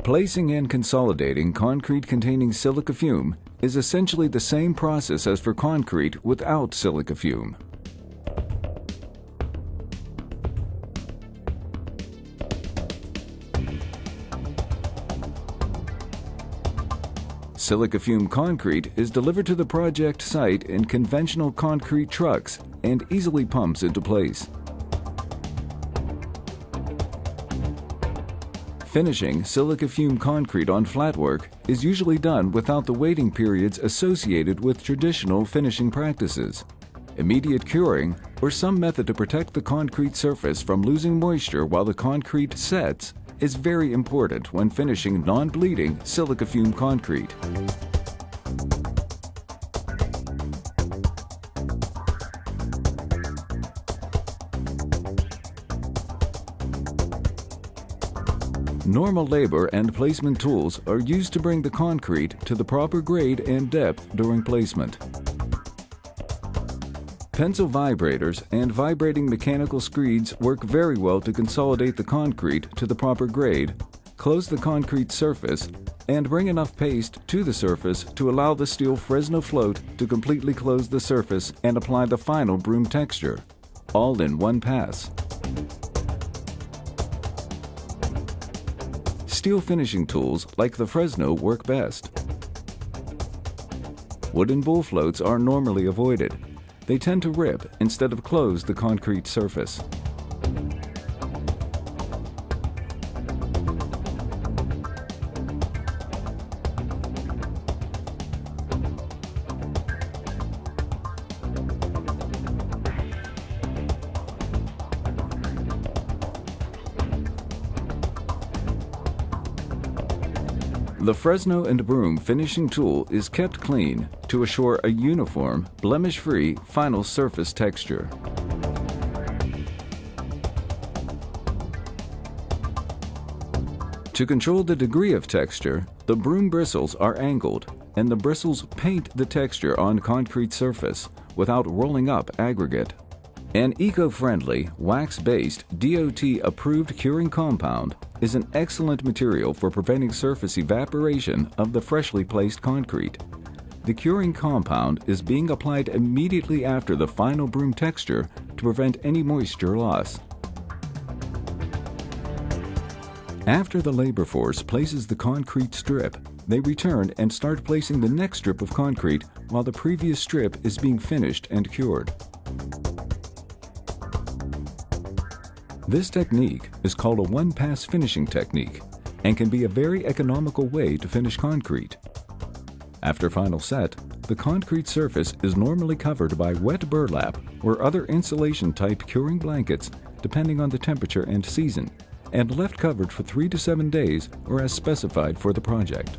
Placing and consolidating concrete containing silica fume is essentially the same process as for concrete without silica fume. Silica fume concrete is delivered to the project site in conventional concrete trucks and easily pumps into place. Finishing silica fume concrete on flatwork is usually done without the waiting periods associated with traditional finishing practices. Immediate curing, or some method to protect the concrete surface from losing moisture while the concrete sets, is very important when finishing non-bleeding silica fume concrete. Normal labor and placement tools are used to bring the concrete to the proper grade and depth during placement. Pencil vibrators and vibrating mechanical screeds work very well to consolidate the concrete to the proper grade, close the concrete surface, and bring enough paste to the surface to allow the steel Fresno float to completely close the surface and apply the final broom texture, all in one pass. Steel finishing tools like the Fresno work best. Wooden bull floats are normally avoided. They tend to rip instead of close the concrete surface. The Fresno and broom finishing tool is kept clean to assure a uniform, blemish-free final surface texture. To control the degree of texture, the broom bristles are angled, and the bristles paint the texture on concrete surface without rolling up aggregate. An eco-friendly, wax-based, DOT-approved curing compound is an excellent material for preventing surface evaporation of the freshly placed concrete. The curing compound is being applied immediately after the final broom texture to prevent any moisture loss. After the labor force places the concrete strip, they return and start placing the next strip of concrete while the previous strip is being finished and cured. This technique is called a one-pass finishing technique and can be a very economical way to finish concrete. After final set, the concrete surface is normally covered by wet burlap or other insulation-type curing blankets depending on the temperature and season, and left covered for 3 to 7 days or as specified for the project.